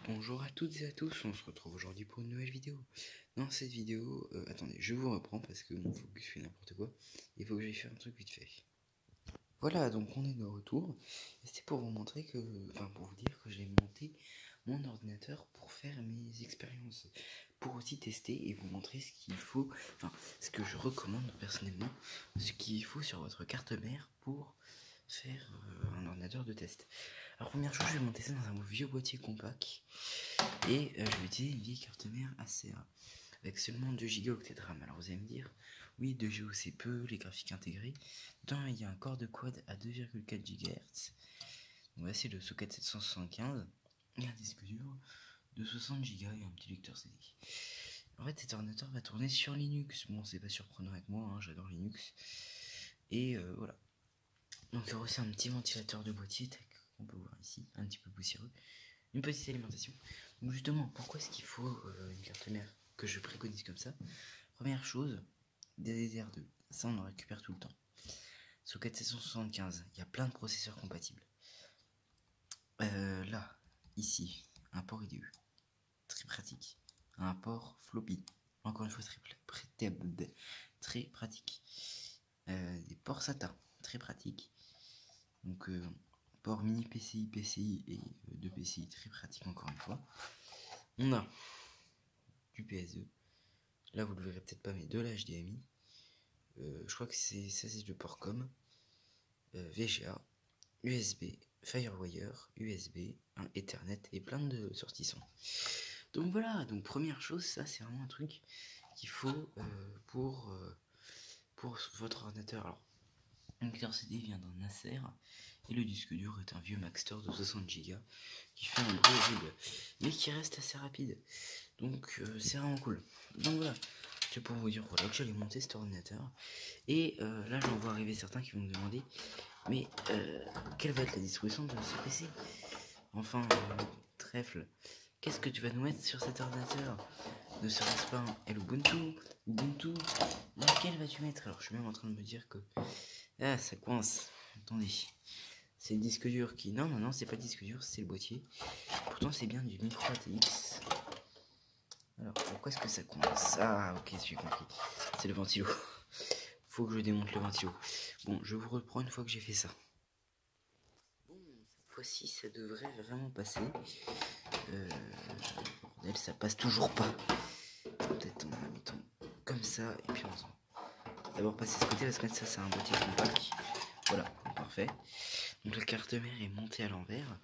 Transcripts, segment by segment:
Bonjour à toutes et à tous, on se retrouve aujourd'hui pour une nouvelle vidéo. Dans cette vidéo, attendez, je vous reprends parce que mon focus fait n'importe quoi. Il faut que j'aille faire un truc vite fait. Voilà, donc on est de retour. Et c'était pour vous montrer que, pour vous dire que j'ai monté mon ordinateur pour faire mes expériences. Pour aussi tester et vous montrer ce qu'il faut, ce que je recommande personnellement, ce qu'il faut sur votre carte mère pour faire un ordinateur de test. Alors première chose, je vais monter ça dans un vieux boîtier compact et je vais utiliser une vieille carte mère ACA avec seulement 2 Go de RAM. Alors vous allez me dire, oui 2 Go c'est peu, les graphiques intégrés. Dedans il y a un corps de quad à 2,4 GHz. Donc là c'est le socket 775 et un disque dur de 60 Go et un petit lecteur CD. En fait cet ordinateur va tourner sur Linux. Bon c'est pas surprenant avec moi, hein, j'adore Linux. Et voilà. Donc il y aura aussi un petit ventilateur de boîtier, on peut voir ici, un petit peu poussiéreux. Une petite alimentation. Donc justement, pourquoi est-ce qu'il faut une carte mère que je préconise comme ça? Première chose, DDR2, ça on en récupère tout le temps. Socket 775, il y a plein de processeurs compatibles. Là, ici, un port IDE, très pratique. Un port floppy, encore une fois très pratique. Des ports SATA, très pratique. Donc port mini PCI, PCI et 2 PCI, très pratique encore une fois. On a du PSE, là vous le verrez peut-être pas, mais de l'HDMI. Je crois que c'est le port COM, VGA, USB, Firewire, USB, un Ethernet et plein de sorties son. Donc voilà, donc première chose, ça c'est vraiment un truc qu'il faut pour votre ordinateur. Alors, le lecteur CD vient d'un Acer et le disque dur est un vieux Maxtor de 60 Go qui fait un bruit horrible mais qui reste assez rapide. Donc c'est vraiment cool. Donc voilà, c'est pour vous dire voilà, que j'allais monter cet ordinateur. Et là j'en vois arriver certains qui vont me demander mais quelle va être la distribution de ce PC? Enfin, trèfle, qu'est-ce que tu vas nous mettre sur cet ordinateur? Ne serait-ce pas un Ubuntu? Laquelle vas-tu mettre? Alors je suis même en train de me dire que ah ça coince. Attendez, c'est le disque dur qui... Non, c'est pas le disque dur, c'est le boîtier. Pourtant c'est bien du micro ATX. Alors pourquoi est-ce que ça coince? Ah ok, j'ai compris, c'est le ventilo. Faut que je démonte le ventilo. Bon, je vous reprends une fois que j'ai fait ça. Bon, cette fois-ci ça devrait vraiment passer. Bordel, ça passe toujours pas. Peut-être en mettant comme ça et puis on s'en... D'abord passer ce côté parce que ça c'est un boîtier compact. Voilà, parfait. Donc la carte mère est montée à l'envers.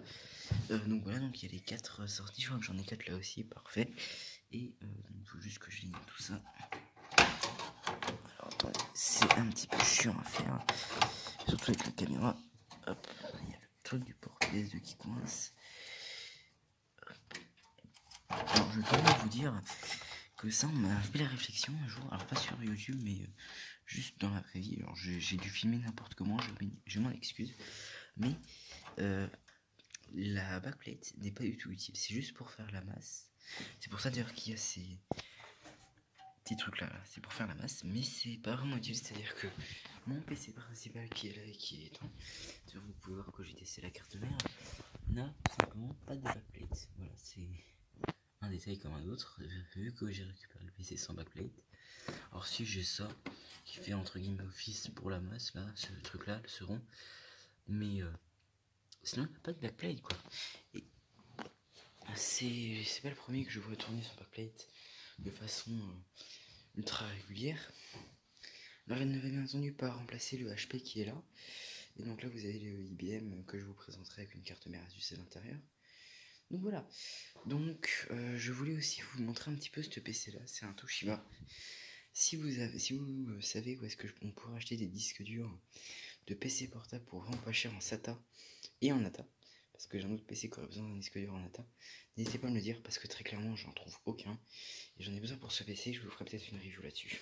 Donc voilà, donc il y a les 4 sorties. Je crois que j'en ai 4 là aussi, parfait. Et il faut juste que je ligne tout ça. Alors attendez, c'est un petit peu chiant à faire. Surtout avec la caméra. Hop, il y a le truc du port PS2 qui coince. Hop. Alors je vais quand même vous dire que ça, on m'a fait la réflexion un jour. Alors pas sur YouTube, mais juste dans la vraie vie. Alors j'ai dû filmer n'importe comment, je m'en excuse. Mais la backplate n'est pas du tout utile. C'est juste pour faire la masse. C'est pour ça d'ailleurs qu'il y a ces petits trucs là. C'est pour faire la masse. Mais c'est pas vraiment utile. C'est-à-dire que mon PC principal qui est là et qui est... Vous pouvez voir que j'ai testé la carte mère. N'a simplement pas de backplate. Voilà, c'est un détail comme un autre. Vu que j'ai récupéré le PC sans backplate. Alors si j'ai ça qui fait entre guillemets office pour la masse là, ce truc là, ce rond. Mais sinon il n'y a pas de backplate quoi. Et c'est pas le premier que je vois tourner son backplate de façon ultra régulière. Alors elle ne va bien entendu pas remplacer le HP qui est là. Et donc là vous avez le IBM que je vous présenterai avec une carte mère Asus à l'intérieur. Donc voilà. Donc je voulais aussi vous montrer un petit peu ce PC là. C'est un Toshiba. Si vous savez où est-ce que on pourrait acheter des disques durs de PC portable pour vraiment pas cher en SATA et en ATA, parce que j'ai un autre PC qui aurait besoin d'un disque dur en ATA, n'hésitez pas à me le dire parce que très clairement j'en trouve aucun et j'en ai besoin pour ce PC. Je vous ferai peut-être une review là-dessus.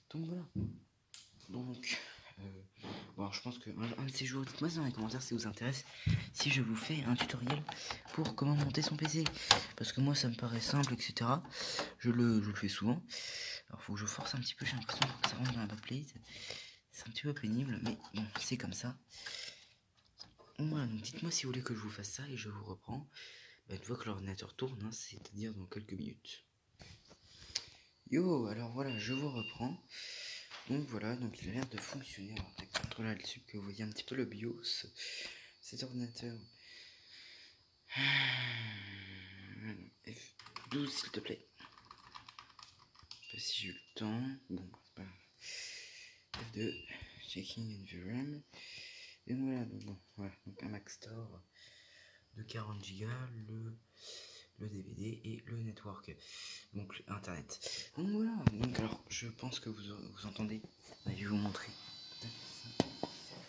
Donc voilà. Donc bon, alors je pense que un de ces jours, dites-moi dans les commentaires si vous intéresse si je vous fais un tutoriel pour comment monter son PC, parce que moi ça me paraît simple, etc. Je le fais souvent. Alors faut que je force un petit peu, j'ai l'impression que ça rentre dans la backplate. C'est un petit peu pénible, mais bon, c'est comme ça. Voilà, donc dites-moi si vous voulez que je vous fasse ça et je vous reprends. une fois que l'ordinateur tourne, hein, c'est-à-dire dans quelques minutes. Yo, alors voilà, je vous reprends. Donc voilà, donc il a l'air de fonctionner. Alors avec contrôle alt sub que vous voyez un petit peu le BIOS. Cet ordinateur. F12 s'il te plaît. Je sais pas si j'ai eu le temps. Bon, c'est pas grave. F2, checking NVRAM. Et voilà, donc bon, voilà, donc un Mac Store de 40 Go, le DVD et le network, donc internet. Donc voilà, donc alors je pense que vous entendez, je vais vous montrer.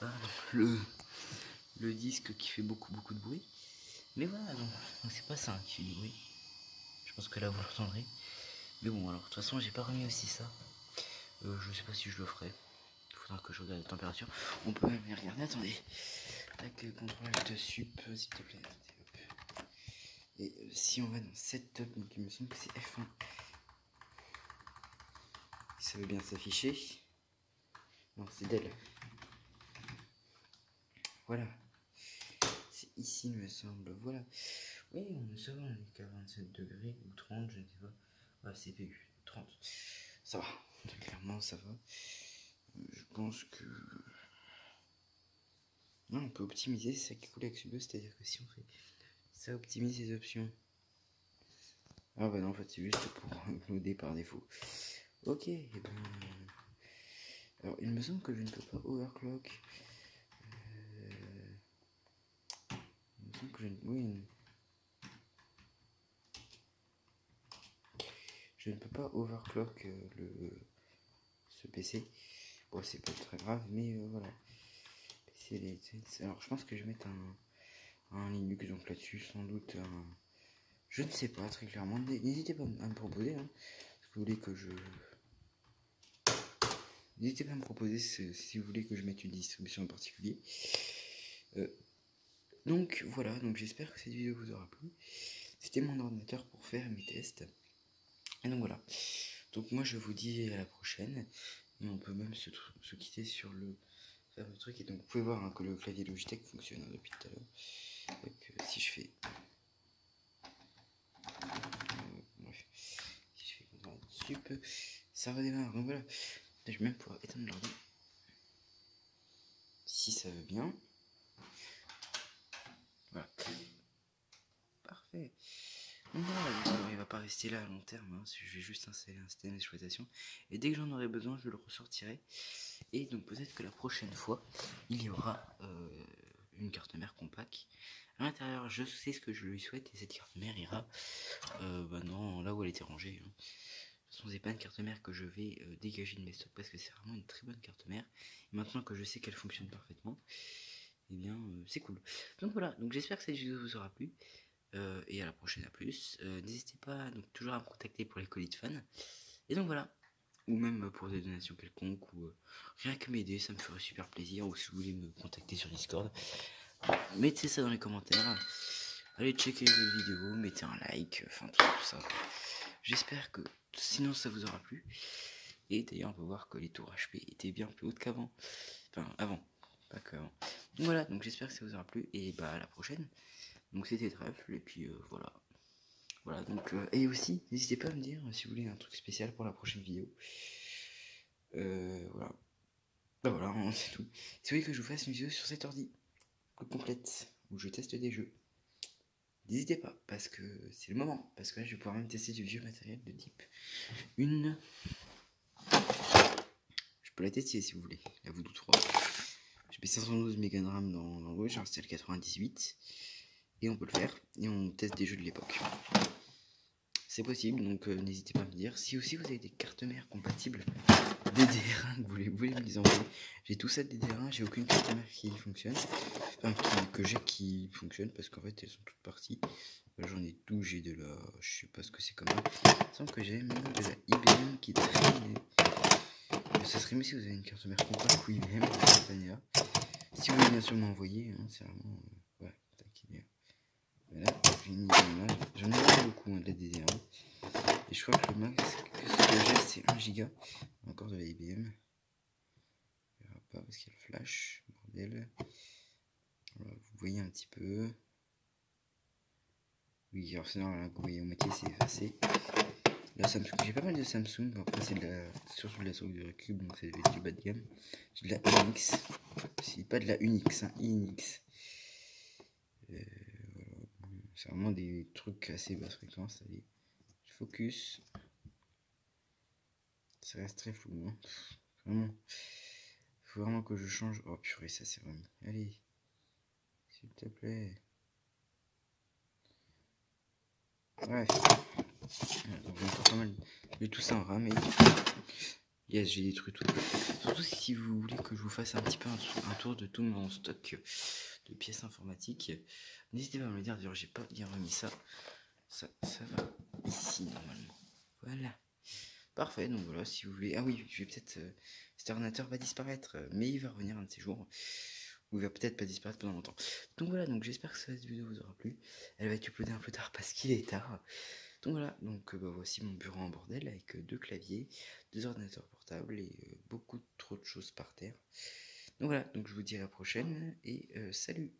Voilà, le disque qui fait beaucoup de bruit. Mais voilà, donc c'est pas ça qui fait du bruit. Je pense que là vous l'entendrez. Mais bon, alors de toute façon j'ai pas remis aussi ça. Je sais pas si je le ferai. Il faudra que je regarde la température. On peut même y regarder, attendez. Tac, contrôle alt sup, s'il te plaît. Et si on va dans setup, donc il me semble que c'est F1. Ça veut bien s'afficher. Non, c'est Dell. Voilà. C'est ici, il me semble. Voilà. Oui, on est ça va, on est qu'à 27 degrés ou 30, je ne sais pas. Ouais, CPU, 30. Ça va. Clairement, ça va. Je pense que... Non, on peut optimiser, c'est ça qui est cool avec Sudo, c'est-à-dire que si on fait ça, optimise les options. Ah bah non, en fait, c'est juste pour uploader par défaut. Ok, et ben... Alors, il me semble que je ne peux pas overclock. Il me semble que je ne... Oui, je ne peux pas overclock ce PC. Bon, c'est pas très grave, mais voilà. Alors, je pense que je vais mettre un Linux donc là-dessus, sans doute un... Je ne sais pas très clairement. N'hésitez pas à me proposer. Hein, ce que vous voulez que je... N'hésitez pas à me proposer si vous voulez que je mette une distribution en particulier. Donc voilà, donc j'espère que cette vidéo vous aura plu. C'était mon ordinateur pour faire mes tests. Et donc voilà. Donc moi je vous dis à la prochaine. Et on peut même se quitter sur le truc. Et donc vous pouvez voir hein, que le clavier Logitech fonctionne hein, depuis tout à l'heure. Donc si je fais... bref. Si je fais contrôle sup, ça redémarre. Donc voilà. Je vais même pouvoir éteindre l'ordi. Si ça veut bien. Voilà. Parfait. Donc voilà, il va pas rester là à long terme, hein, je vais juste installer un système d'exploitation et dès que j'en aurai besoin je le ressortirai et donc peut-être que la prochaine fois il y aura une carte mère compact à l'intérieur. Je sais ce que je lui souhaite et cette carte mère ira non, là où elle était rangée. Hein. De toute façon c'est pas une carte mère que je vais dégager de mes stocks parce que c'est vraiment une très bonne carte mère et maintenant que je sais qu'elle fonctionne parfaitement, et bien c'est cool. Donc voilà, donc j'espère que cette vidéo vous aura plu. Et à la prochaine, à plus. N'hésitez pas donc toujours à me contacter pour les colis de fans. Et donc voilà, ou même pour des donations quelconques, ou rien que m'aider, ça me ferait super plaisir. Ou si vous voulez me contacter sur Discord, mettez ça dans les commentaires. Allez checker les autres vidéos, mettez un like, enfin tout ça. J'espère que sinon ça vous aura plu. Et d'ailleurs on peut voir que les tours HP étaient bien plus hautes qu'avant. Enfin avant, pas qu'avant. Donc voilà, donc j'espère que ça vous aura plu. Et bah à la prochaine. Donc c'était Trèfle, et puis voilà. Voilà, donc, et aussi, n'hésitez pas à me dire si vous voulez un truc spécial pour la prochaine vidéo. Voilà. Bah voilà, hein, c'est tout. Si vous voulez que je vous fasse une vidéo sur cet ordi, complète, où je teste des jeux, n'hésitez pas, parce que c'est le moment. Parce que là, je vais pouvoir même tester du vieux matériel de type une... Je peux la tester si vous voulez, la Voodoo 3. J'ai mis 512 MB de RAM dans le j'ai installé 98. Et on peut le faire, et on teste des jeux de l'époque. C'est possible, donc n'hésitez pas à me dire. Si aussi vous avez des cartes mères compatibles DDR1 que vous voulez me les envoyer. J'ai tout ça de DDR1, j'ai aucune carte mère qui fonctionne. Enfin, que j'ai qui fonctionne parce qu'en fait elles sont toutes parties. Là j'en ai 12, j'ai de la... Je sais pas ce que c'est comme ça. Il me semble que j'ai même de la IBM qui est traînée. Ça serait mieux si vous avez une carte mère compacte ou IBM cette année-là. Si vous voulez bien sûr m'envoyer, hein, c'est vraiment... voilà, taquiner. Voilà, j'ai une IBM là. J'en ai pas beaucoup hein, de la DDR1. Et je crois que le max que j'ai c'est 1 giga. Encore de la IBM. On verra pas parce qu'il y a le flash. Bordel. Voilà, vous voyez un petit peu. Oui, alors c'est normal, vous voyez, au moitié c'est effacé. La Samsung, j'ai pas mal de Samsung, après c'est surtout de la souris de Cube, donc c'est du bas de gamme. J'ai de la Unix, c'est pas de la Unix, hein, Unix. Voilà. C'est vraiment des trucs assez basse fréquence. Allez, focus. Ça reste très flou, hein. Vraiment. Faut vraiment que je change. Oh purée, ça s'est remis. Allez, s'il te plaît. Bref. Voilà, donc j'ai encore pas mal de tout ça en RAM. Yes, j'ai détruit tout. Surtout si vous voulez que je vous fasse un petit peu un tour de tout mon stock de pièces informatiques, n'hésitez pas à me le dire. D'ailleurs, j'ai pas bien remis ça. Ça va ici normalement. Voilà. Parfait, donc voilà, si vous voulez. Ah oui, je vais peut-être. Cet ordinateur va disparaître, mais il va revenir un de ces jours. Ou il va peut-être pas disparaître pendant longtemps. Donc voilà, donc j'espère que cette vidéo vous aura plu. Elle va être uploadée un peu tard parce qu'il est tard. Donc voilà, donc voici mon bureau en bordel avec 2 claviers, 2 ordinateurs portables et beaucoup trop de choses par terre. Donc voilà, donc je vous dis à la prochaine et salut!